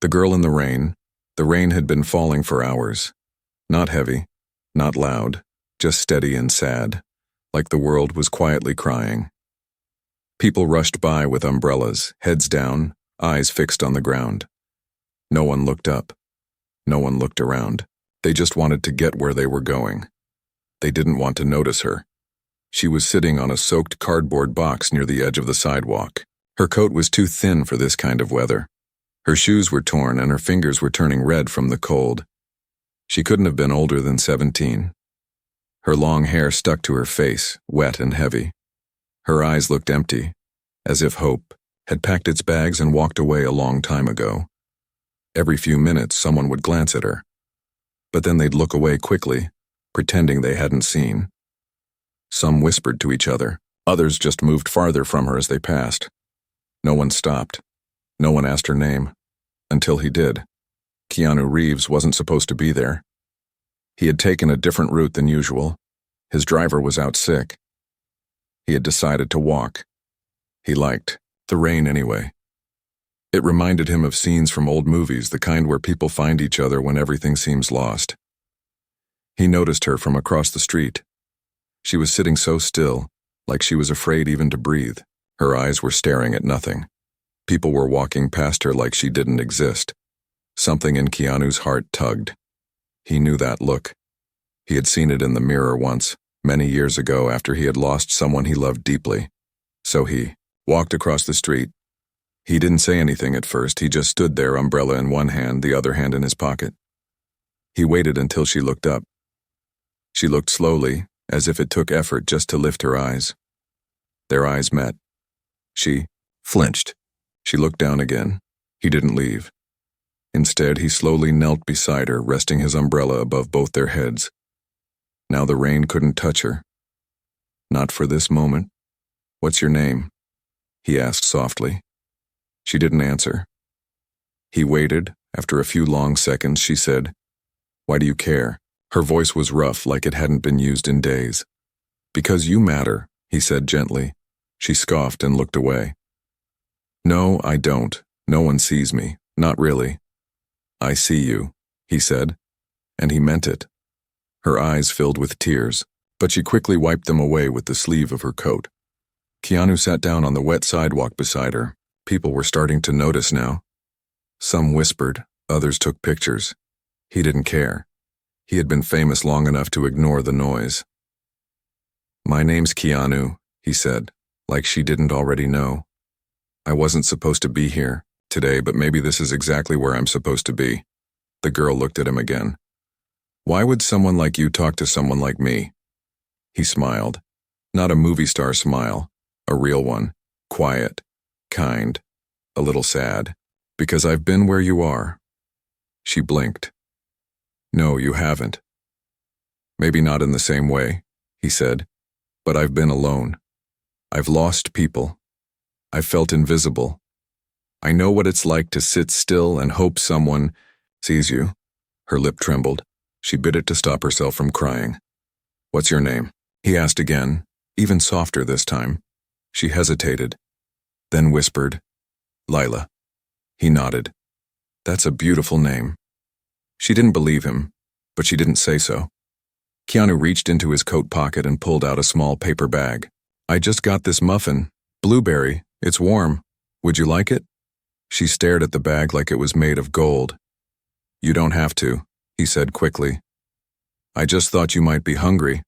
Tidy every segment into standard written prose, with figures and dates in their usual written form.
The girl in the rain. The rain had been falling for hours. Not heavy, not loud, just steady and sad, like the world was quietly crying. People rushed by with umbrellas, heads down, eyes fixed on the ground. No one looked up. No one looked around. They just wanted to get where they were going. They didn't want to notice her. She was sitting on a soaked cardboard box near the edge of the sidewalk. Her coat was too thin for this kind of weather. Her shoes were torn and her fingers were turning red from the cold. She couldn't have been older than 17. Her long hair stuck to her face, wet and heavy. Her eyes looked empty, as if hope had packed its bags and walked away a long time ago. Every few minutes someone would glance at her, but then they'd look away quickly, pretending they hadn't seen. Some whispered to each other. Others just moved farther from her as they passed. No one stopped. No one asked her name. Until he did. Keanu Reeves wasn't supposed to be there. He had taken a different route than usual. His driver was out sick. He had decided to walk. He liked the rain anyway. It reminded him of scenes from old movies, the kind where people find each other when everything seems lost. He noticed her from across the street. She was sitting so still, like she was afraid even to breathe. Her eyes were staring at nothing. People were walking past her like she didn't exist. Something in Keanu's heart tugged. He knew that look. He had seen it in the mirror once, many years ago after he had lost someone he loved deeply. So he walked across the street. He didn't say anything at first. He just stood there, umbrella in one hand, the other hand in his pocket. He waited until she looked up. She looked slowly, as if it took effort just to lift her eyes. Their eyes met. She flinched. She looked down again. He didn't leave. Instead, he slowly knelt beside her, resting his umbrella above both their heads. Now the rain couldn't touch her. Not for this moment. "What's your name?" he asked softly. She didn't answer. He waited. After a few long seconds, she said, "Why do you care?" Her voice was rough, like it hadn't been used in days. "Because you matter," he said gently. She scoffed and looked away. "No, I don't. No one sees me. Not really." "I see you," he said, and he meant it. Her eyes filled with tears, but she quickly wiped them away with the sleeve of her coat. Keanu sat down on the wet sidewalk beside her. People were starting to notice now. Some whispered, others took pictures. He didn't care. He had been famous long enough to ignore the noise. "My name's Keanu," he said, like she didn't already know. "I wasn't supposed to be here today, but maybe this is exactly where I'm supposed to be." The girl looked at him again. "Why would someone like you talk to someone like me?" He smiled. Not a movie star smile, a real one. Quiet, kind, a little sad. "Because I've been where you are." She blinked. "No, you haven't." "Maybe not in the same way," he said, "but I've been alone. I've lost people. I've felt invisible. I know what it's like to sit still and hope someone sees you." Her lip trembled. She bit it to stop herself from crying. "What's your name?" he asked again, even softer this time. She hesitated, then whispered, "Lila." He nodded. "That's a beautiful name." She didn't believe him, but she didn't say so. Keanu reached into his coat pocket and pulled out a small paper bag. "I just got this muffin. Blueberry. It's warm. Would you like it?" She stared at the bag like it was made of gold. "You don't have to," he said quickly. "I just thought you might be hungry."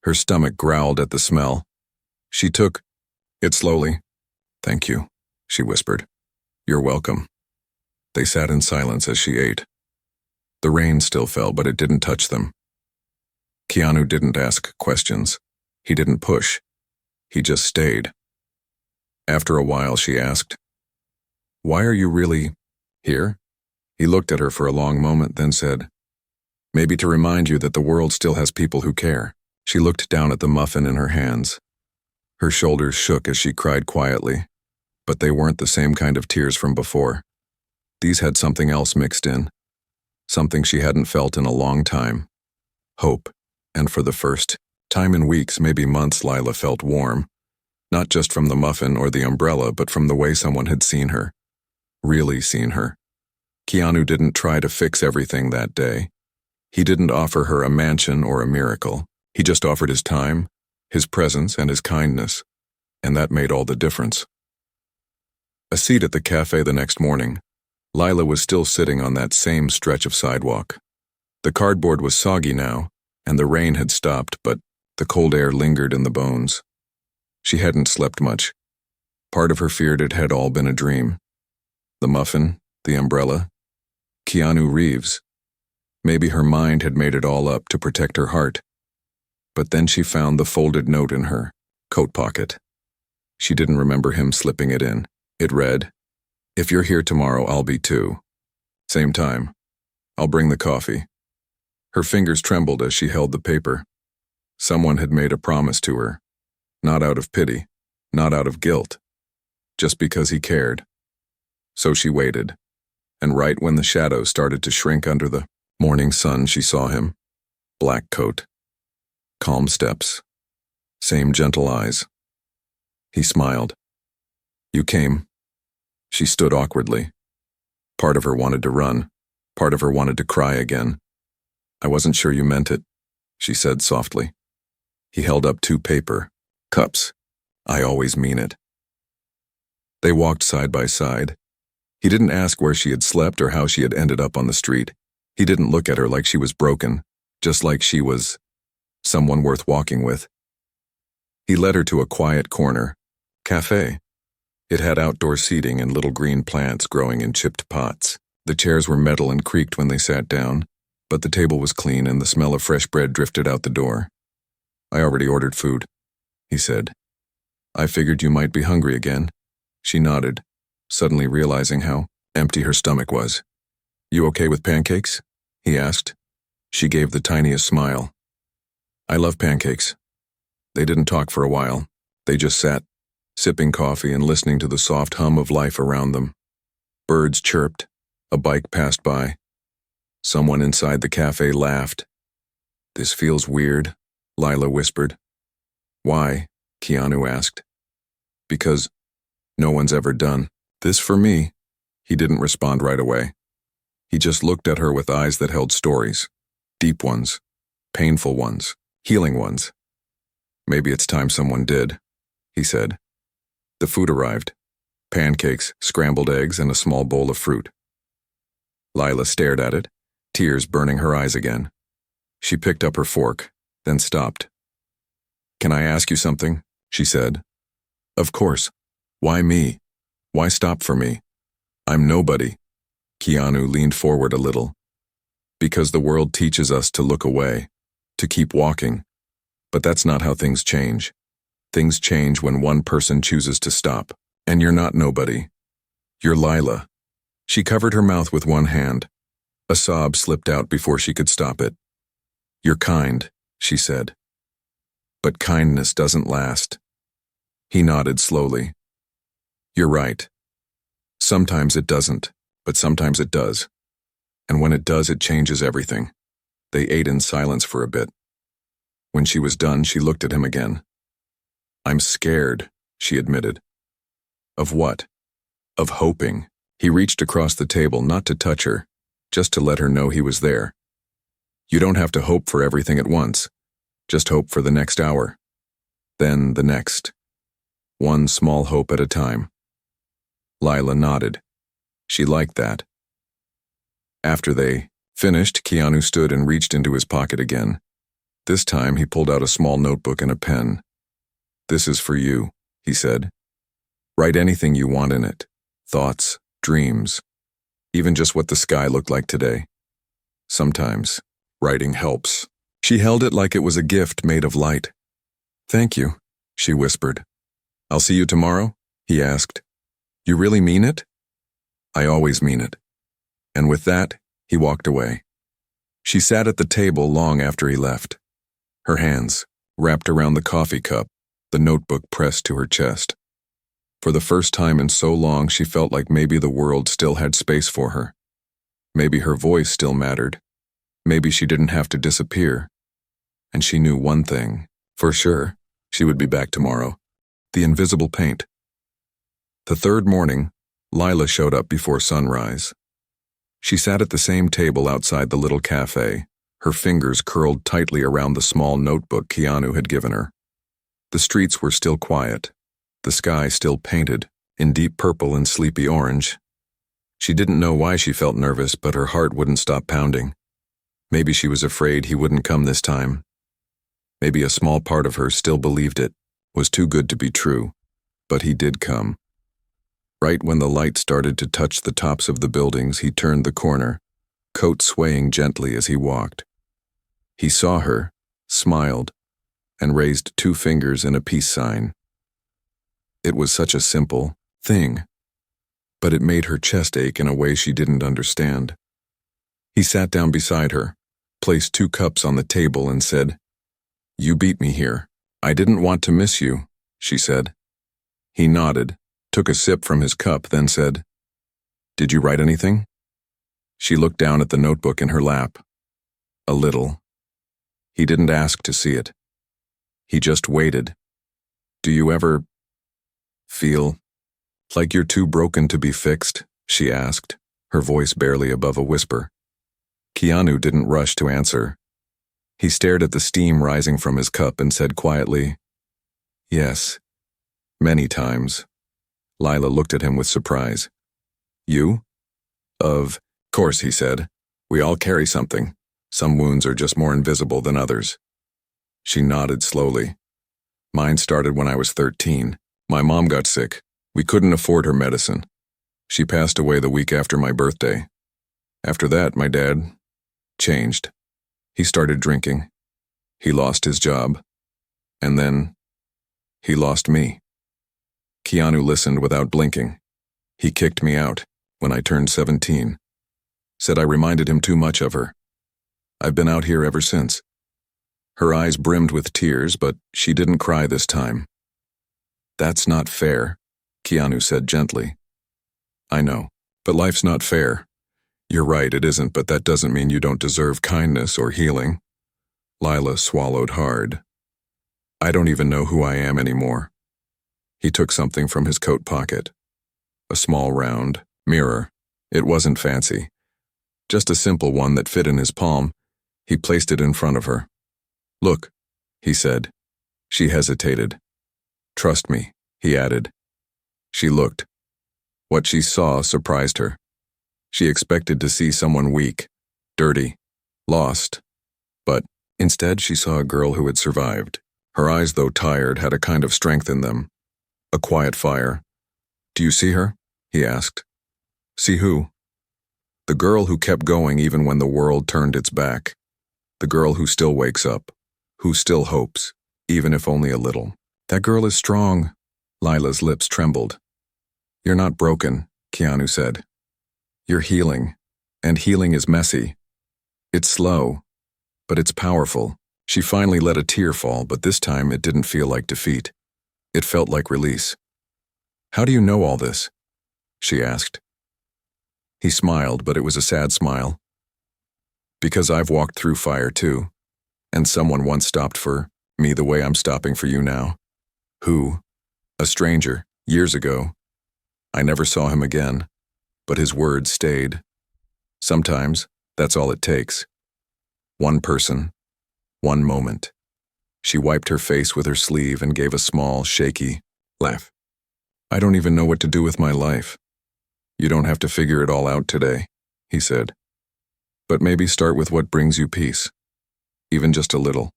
Her stomach growled at the smell. She took it slowly. "Thank you," she whispered. "You're welcome." They sat in silence as she ate. The rain still fell, but it didn't touch them. Keanu didn't ask questions. He didn't push. He just stayed. After a while, she asked, "Why are you really here?" He looked at her for a long moment, then said, "Maybe to remind you that the world still has people who care." She looked down at the muffin in her hands. Her shoulders shook as she cried quietly, but they weren't the same kind of tears from before. These had something else mixed in, something she hadn't felt in a long time. Hope, and for the first time in weeks, maybe months, Lila felt warm. Not just from the muffin or the umbrella, but from the way someone had seen her. Really seen her. Keanu didn't try to fix everything that day. He didn't offer her a mansion or a miracle. He just offered his time, his presence, and his kindness, and that made all the difference. A seat at the cafe the next morning, Lila was still sitting on that same stretch of sidewalk. The cardboard was soggy now, and the rain had stopped, but the cold air lingered in the bones. She hadn't slept much. Part of her feared it had all been a dream. The muffin, the umbrella, Keanu Reeves. Maybe her mind had made it all up to protect her heart. But then she found the folded note in her coat pocket. She didn't remember him slipping it in. It read, "If you're here tomorrow, I'll be too. Same time. I'll bring the coffee." Her fingers trembled as she held the paper. Someone had made a promise to her. Not out of pity, not out of guilt, just because he cared. So she waited, and right when the shadows started to shrink under the morning sun, she saw him. Black coat, calm steps, same gentle eyes. He smiled. "You came." She stood awkwardly. Part of her wanted to run. Part of her wanted to cry again. "I wasn't sure you meant it," she said softly. He held up 2 paper cups. "I always mean it." They walked side by side. He didn't ask where she had slept or how she had ended up on the street. He didn't look at her like she was broken, just like she was someone worth walking with. He led her to a quiet corner cafe. It had outdoor seating and little green plants growing in chipped pots. The chairs were metal and creaked when they sat down, but the table was clean and the smell of fresh bread drifted out the door. "I already ordered food," he said. "I figured you might be hungry again." She nodded, suddenly realizing how empty her stomach was. "You okay with pancakes?" he asked. She gave the tiniest smile. "I love pancakes." They didn't talk for a while. They just sat, sipping coffee and listening to the soft hum of life around them. Birds chirped. A bike passed by. Someone inside the cafe laughed. "This feels weird," Lila whispered. "Why?" Keanu asked. "Because no one's ever done this for me." He didn't respond right away. He just looked at her with eyes that held stories. Deep ones, painful ones, healing ones. "Maybe it's time someone did," he said. The food arrived. Pancakes, scrambled eggs, and a small bowl of fruit. Lila stared at it, tears burning her eyes again. She picked up her fork, then stopped. "Can I ask you something?" she said. "Of course. Why me? Why stop for me? I'm nobody." Keanu leaned forward a little. "Because the world teaches us to look away, to keep walking. But that's not how things change. Things change when one person chooses to stop. And you're not nobody. You're Lila." She covered her mouth with one hand. A sob slipped out before she could stop it. "You're kind," she said. "But kindness doesn't last." He nodded slowly. "You're right. Sometimes it doesn't, but sometimes it does. And when it does, it changes everything." They ate in silence for a bit. When she was done, she looked at him again. "I'm scared," she admitted. "Of what?" "Of hoping." He reached across the table not to touch her, just to let her know he was there. "You don't have to hope for everything at once. Just hope for the next hour. Then the next. One small hope at a time." Lila nodded. She liked that. After they finished, Keanu stood and reached into his pocket again. This time he pulled out a small notebook and a pen. "This is for you," he said. "Write anything you want in it. Thoughts, dreams, even just what the sky looked like today. Sometimes writing helps." She held it like it was a gift made of light. "Thank you," she whispered. "I'll see you tomorrow?" he asked. "You really mean it?" "I always mean it." And with that, he walked away. She sat at the table long after he left. Her hands wrapped around the coffee cup, the notebook pressed to her chest. For the first time in so long, she felt like maybe the world still had space for her. Maybe her voice still mattered. Maybe she didn't have to disappear. And she knew one thing, for sure, she would be back tomorrow. The invisible paint. The third morning, Lila showed up before sunrise. She sat at the same table outside the little cafe, her fingers curled tightly around the small notebook Keanu had given her. The streets were still quiet, the sky still painted, in deep purple and sleepy orange. She didn't know why she felt nervous, but her heart wouldn't stop pounding. Maybe she was afraid he wouldn't come this time. Maybe a small part of her still believed it was too good to be true, but he did come. Right when the light started to touch the tops of the buildings, he turned the corner, coat swaying gently as he walked. He saw her, smiled, and raised 2 fingers in a peace sign. It was such a simple thing, but it made her chest ache in a way she didn't understand. He sat down beside her, placed 2 cups on the table and said, "You beat me here. I didn't want to miss you," she said. He nodded, took a sip from his cup, then said, "Did you write anything?" She looked down at the notebook in her lap. A little. He didn't ask to see it. He just waited. "Do you ever feel like you're too broken to be fixed?" she asked, her voice barely above a whisper. Keanu didn't rush to answer. He stared at the steam rising from his cup and said quietly, "Yes, many times." Lila looked at him with surprise. "You?" "Of course," he said. "We all carry something. Some wounds are just more invisible than others." She nodded slowly. "Mine started when I was 13. My mom got sick. We couldn't afford her medicine. She passed away the week after my birthday. After that, my dad changed. He started drinking. He lost his job. And then he lost me." Keanu listened without blinking. "He kicked me out when I turned 17. Said I reminded him too much of her. I've been out here ever since." Her eyes brimmed with tears, but she didn't cry this time. "That's not fair," Keanu said gently. "I know, but life's not fair. You're right, it isn't, but that doesn't mean you don't deserve kindness or healing." Lila swallowed hard. "I don't even know who I am anymore." He took something from his coat pocket. A small round mirror. It wasn't fancy. Just a simple one that fit in his palm. He placed it in front of her. "Look," he said. She hesitated. "Trust me," he added. She looked. What she saw surprised her. She expected to see someone weak, dirty, lost. But instead she saw a girl who had survived. Her eyes, though tired, had a kind of strength in them. A quiet fire. "Do you see her?" he asked. "See who?" "The girl who kept going even when the world turned its back. The girl who still wakes up, who still hopes, even if only a little." "That girl is strong." Lila's lips trembled. "You're not broken," Keanu said. "You're healing, and healing is messy. It's slow, but it's powerful." She finally let a tear fall, but this time it didn't feel like defeat. It felt like release. "How do you know all this?" she asked. He smiled, but it was a sad smile. "Because I've walked through fire too, and someone once stopped for me the way I'm stopping for you now." "Who?" "A stranger, years ago. I never saw him again, but his words stayed. Sometimes that's all it takes. One person, one moment." She wiped her face with her sleeve and gave a small, shaky laugh. "I don't even know what to do with my life." "You don't have to figure it all out today," he said. "But maybe start with what brings you peace, even just a little."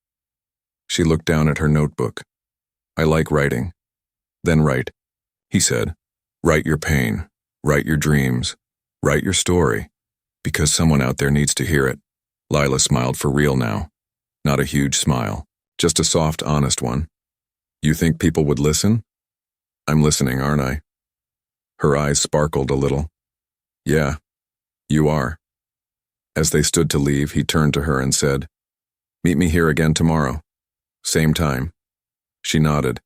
She looked down at her notebook. "I like writing." "Then write," he said. "Write your pain, write your dreams, write your story, because someone out there needs to hear it." Lila smiled for real now. Not a huge smile, just a soft, honest one. "You think people would listen?" "I'm listening, aren't I?" Her eyes sparkled a little. "Yeah, you are." As they stood to leave, he turned to her and said, "Meet me here again tomorrow. Same time." She nodded.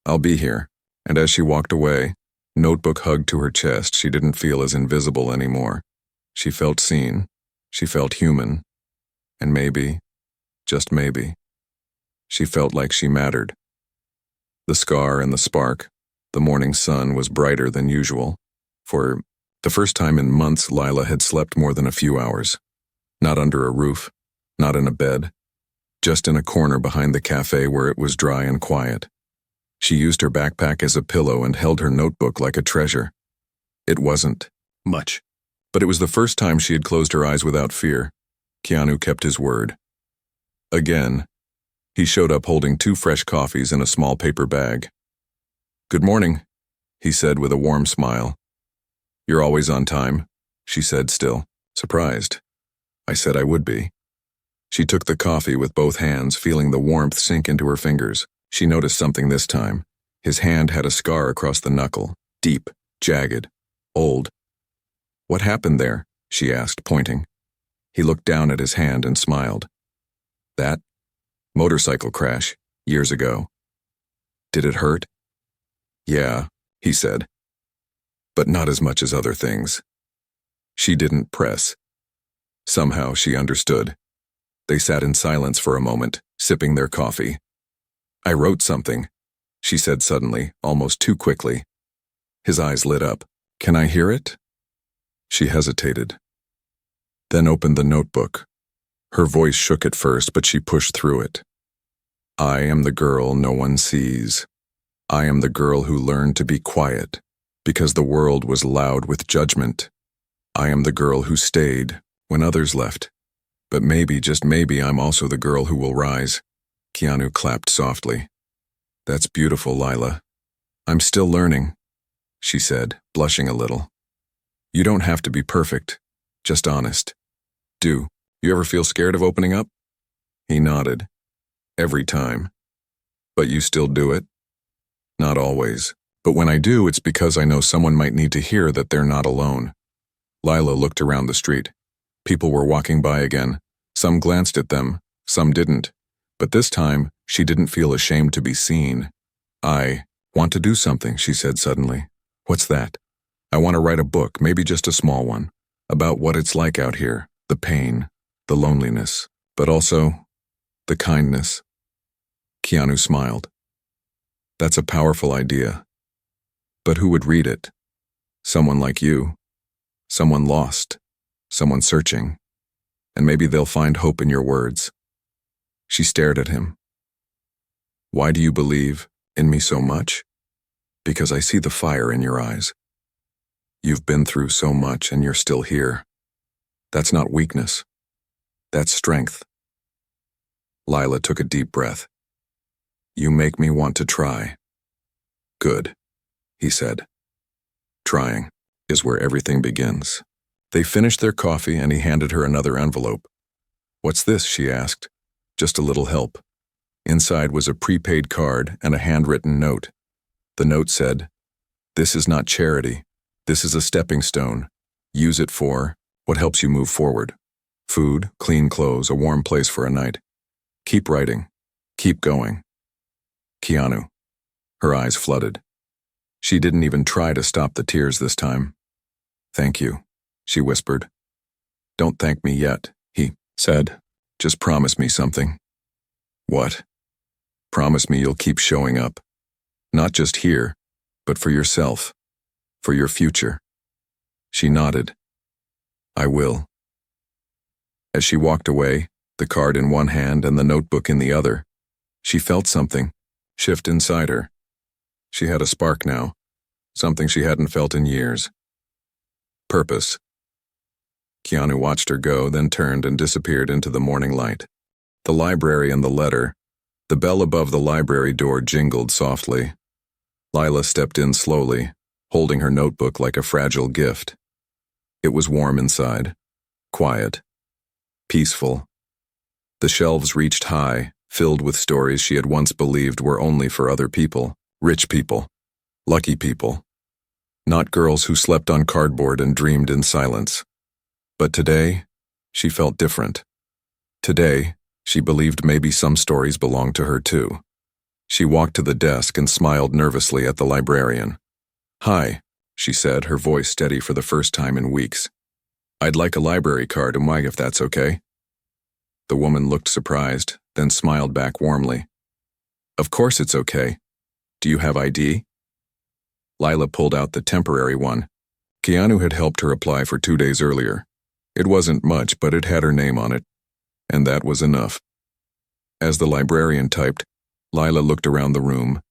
"I'll be here." And as she walked away, notebook hugged to her chest, she didn't feel as invisible anymore. She felt seen. She felt human. And maybe, just maybe, she felt like she mattered. The scar and the spark, the morning sun was brighter than usual, for The first time in months Lila had slept more than a few hours. Not under a roof, not in a bed, just in a corner behind the cafe where it was dry and quiet. She used her backpack as a pillow and held her notebook like a treasure. It wasn't much, but it was the first time she had closed her eyes without fear. Keanu kept his word. Again, he showed up holding 2 fresh coffees in a small paper bag. "Good morning," he said with a warm smile. "You're always on time," she said, still surprised. "I said I would be." She took the coffee with both hands, feeling the warmth sink into her fingers. She noticed something this time. His hand had a scar across the knuckle, deep, jagged, old. "What happened there?" she asked, pointing. He looked down at his hand and smiled. "That motorcycle crash, years ago." "Did it hurt?" "Yeah," he said, "but not as much as other things." She didn't press. Somehow she understood. They sat in silence for a moment, sipping their coffee. "I wrote something," she said suddenly, almost too quickly. His eyes lit up. "Can I hear it?" She hesitated, then opened the notebook. Her voice shook at first, but she pushed through it. "I am the girl no one sees. I am the girl who learned to be quiet, because the world was loud with judgment. I am the girl who stayed when others left. But maybe, just maybe, I'm also the girl who will rise." Keanu clapped softly. "That's beautiful, Lila. I'm still learning," she said, blushing a little. "You don't have to be perfect, just honest. Do you ever feel scared of opening up?" He nodded. "Every time." "But you still do it?" "Not always. But when I do, it's because I know someone might need to hear that they're not alone." Lila looked around the street. People were walking by again. Some glanced at them, some didn't. But this time, she didn't feel ashamed to be seen. "I want to do something," she said suddenly. "What's that?" "I want to write a book, maybe just a small one, about what it's like out here, the pain, the loneliness, but also the kindness." Keanu smiled. "That's a powerful idea. But who would read it? Someone like you. Someone lost. Someone searching. And maybe they'll find hope in your words." She stared at him. "Why do you believe in me so much?" "Because I see the fire in your eyes. You've been through so much and you're still here. That's not weakness. That's strength." Lila took a deep breath. "You make me want to try." "Good," he said. "Trying is where everything begins." They finished their coffee and he handed her another envelope. "What's this?" she asked. "Just a little help." Inside was a prepaid card and a handwritten note. The note said, "This is not charity. This is a stepping stone. Use it for what helps you move forward. Food, clean clothes, a warm place for a night. Keep writing. Keep going. Keanu." Her eyes flooded. She didn't even try to stop the tears this time. "Thank you," she whispered. "Don't thank me yet," he said. "Just promise me something." "What?" "Promise me you'll keep showing up. Not just here, but for yourself. For your future." She nodded. "I will." As she walked away, the card in one hand and the notebook in the other, she felt something shift inside her. She had a spark now, something she hadn't felt in years. Purpose. Keanu watched her go, then turned and disappeared into the morning light. The library and the letter. The bell above the library door jingled softly. Lila stepped in slowly, holding her notebook like a fragile gift. It was warm inside, quiet, peaceful. The shelves reached high, filled with stories she had once believed were only for other people, rich people, lucky people. Not girls who slept on cardboard and dreamed in silence. But today, she felt different. Today, she believed maybe some stories belonged to her too. She walked to the desk and smiled nervously at the librarian. "Hi," she said, her voice steady for the first time in weeks. "I'd like a library card, and why, if that's okay." The woman looked surprised, then smiled back warmly. "Of course it's okay. Do you have ID?" Lila pulled out the temporary one. Keanu had helped her apply for 2 days earlier. It wasn't much, but it had her name on it, and that was enough. As the librarian typed, Lila looked around the room,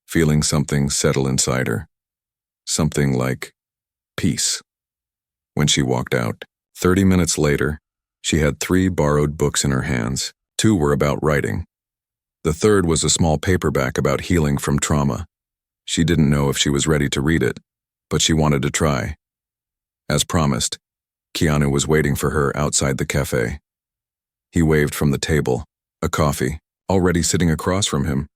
feeling something settle inside her. Something like peace. When she walked out, 30 minutes later, she had 3 borrowed books in her hands. 2 were about writing. The third was a small paperback about healing from trauma. She didn't know if she was ready to read it, but she wanted to try. As promised, Keanu was waiting for her outside the cafe. He waved from the table, a coffee, already sitting across from him.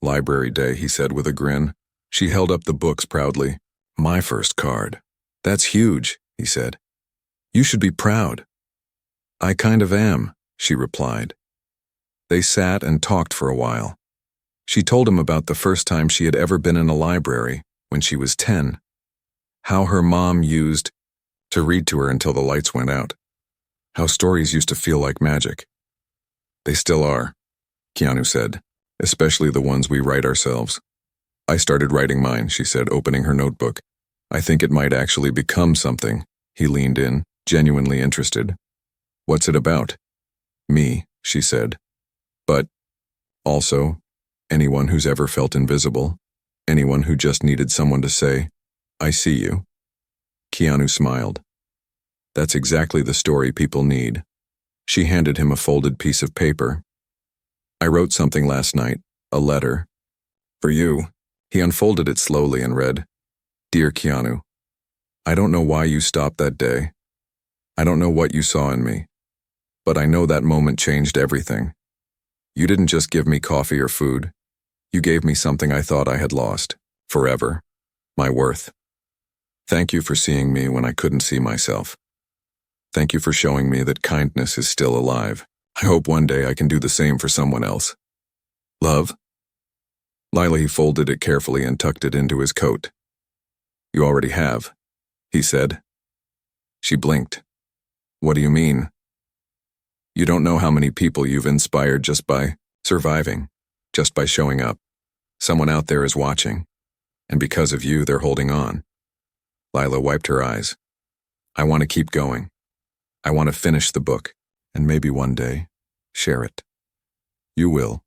"Library day," he said with a grin. She held up the books proudly. "My first card." "That's huge," he said. "You should be proud." "I kind of am," she replied. They sat and talked for a while. She told him about the first time she had ever been in a library, when she was 10. How her mom used to read to her until the lights went out. How stories used to feel like magic. "They still are," Keanu said, "especially the ones we write ourselves." "I started writing mine," she said, opening her notebook. "I think it might actually become something." He leaned in, genuinely interested. "What's it about?" "Me," she said. "But also, anyone who's ever felt invisible, anyone who just needed someone to say, 'I see you.'" Keanu smiled. "That's exactly the story people need." She handed him a folded piece of paper. "I wrote something last night, a letter. For you." He unfolded it slowly and read, "Dear Keanu, I don't know why you stopped that day. I don't know what you saw in me. But I know that moment changed everything. You didn't just give me coffee or food. You gave me something I thought I had lost, forever, my worth. Thank you for seeing me when I couldn't see myself. Thank you for showing me that kindness is still alive. I hope one day I can do the same for someone else. Love." Lila, he folded it carefully and tucked it into his coat. "You already have," he said. She blinked. "What do you mean?" "You don't know how many people you've inspired just by surviving, just by showing up. Someone out there is watching, and because of you, they're holding on." Lila wiped her eyes. "I want to keep going. I want to finish the book, and maybe one day, share it." "You will,"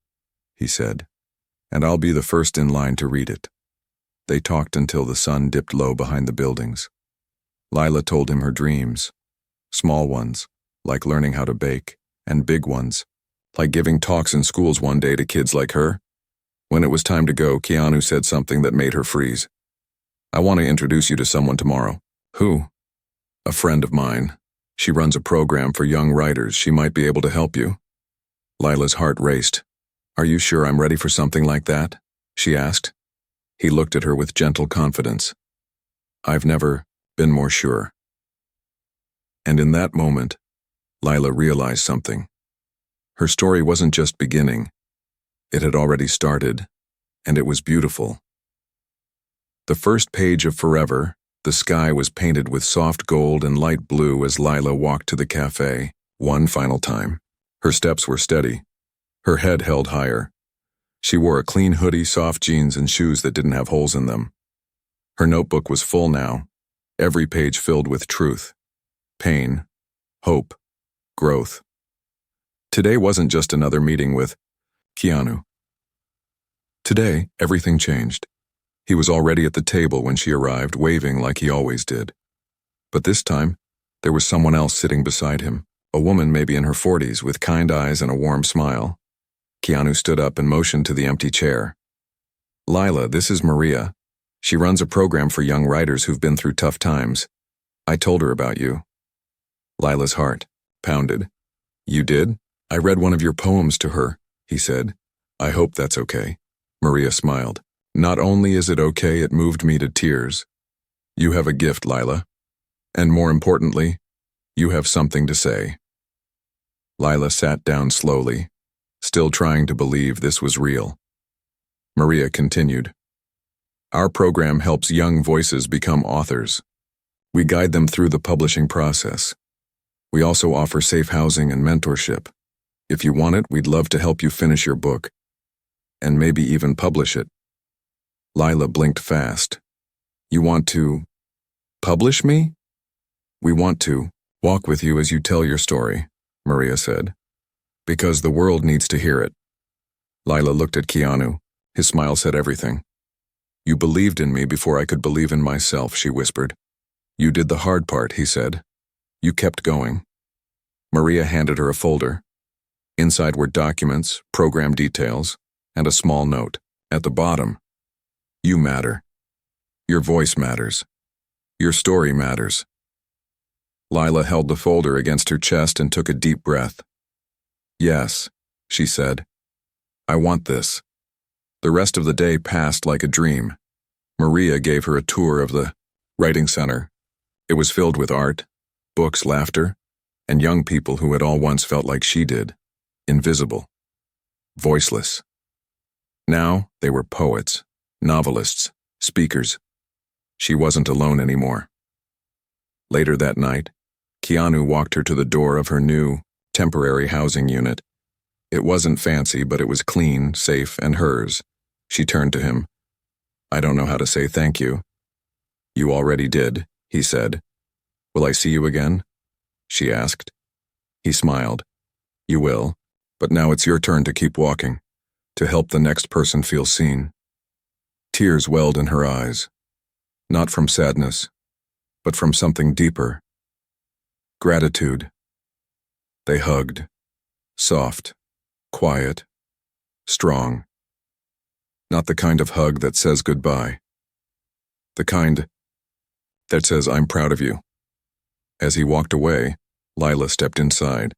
he said, "and I'll be the first in line to read it." They talked until the sun dipped low behind the buildings. Lila told him her dreams, small ones, like learning how to bake, and big ones, like giving talks in schools one day to kids like her. When it was time to go, Keanu said something that made her freeze. "I want to introduce you to someone tomorrow." "Who?" "A friend of mine. She runs a program for young writers. She might be able to help you." Lila's heart raced. "Are you sure I'm ready for something like that?" she asked. He looked at her with gentle confidence. "I've never been more sure." And in that moment, Lila realized something. Her story wasn't just beginning. It had already started, and it was beautiful. The first page of Forever, the sky was painted with soft gold and light blue as Lila walked to the cafe, one final time. Her steps were steady. Her head held higher. She wore a clean hoodie, soft jeans, and shoes that didn't have holes in them. Her notebook was full now, every page filled with truth, pain, hope, growth. Today wasn't just another meeting with Keanu. Today, everything changed. He was already at the table when she arrived, waving like he always did. But this time, there was someone else sitting beside him, a woman maybe in her 40s with kind eyes and a warm smile. Keanu stood up and motioned to the empty chair. "Lila, this is Maria. She runs a program for young writers who've been through tough times. I told her about you." Lila's heart pounded. "You did? I read one of your poems to her," he said. "I hope that's okay." Maria smiled. "Not only is it okay, it moved me to tears. You have a gift, Lila. And more importantly, you have something to say." Lila sat down slowly, still trying to believe this was real. Maria continued. "Our program helps young voices become authors. We guide them through the publishing process. We also offer safe housing and mentorship. If you want it, we'd love to help you finish your book, and maybe even publish it." Lila blinked fast. "You want to Publish me? We want to walk with you as you tell your story, Maria said. Because the world needs to hear it. Lila looked at Keanu. His smile said everything. You believed in me before I could believe in myself, she whispered. You did the hard part, he said. You kept going. Maria handed her a folder. Inside were documents, program details, and a small note. At the bottom, you matter. Your voice matters. Your story matters. Lila held the folder against her chest and took a deep breath. Yes, she said. I want this. The rest of the day passed like a dream. Maria gave her a tour of the writing center. It was filled with art, books, laughter, and young people who had all once felt like she did, invisible, voiceless. Now they were poets, novelists, speakers. She wasn't alone anymore. Later that night, Keanu walked her to the door of her new, temporary housing unit. It wasn't fancy, but it was clean, safe, and hers. She turned to him. I don't know how to say thank you. You already did, he said. Will I see you again? She asked. He smiled. You will, but now it's your turn to keep walking, to help the next person feel seen. Tears welled in her eyes, not from sadness, but from something deeper. Gratitude. They hugged, soft, quiet, strong. Not the kind of hug that says goodbye. The kind that says, I'm proud of you. As he walked away, Lila stepped inside.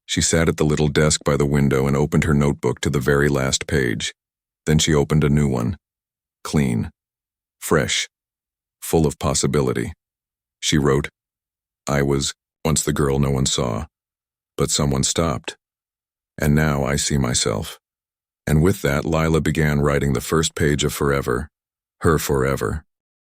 She sat at the little desk by the window and opened her notebook to the very last page. Then she opened a new one. Clean, fresh, full of possibility. She wrote, I was once the girl no one saw, but someone stopped. And now I see myself. And with that, Lila began writing the first page of Forever, her forever.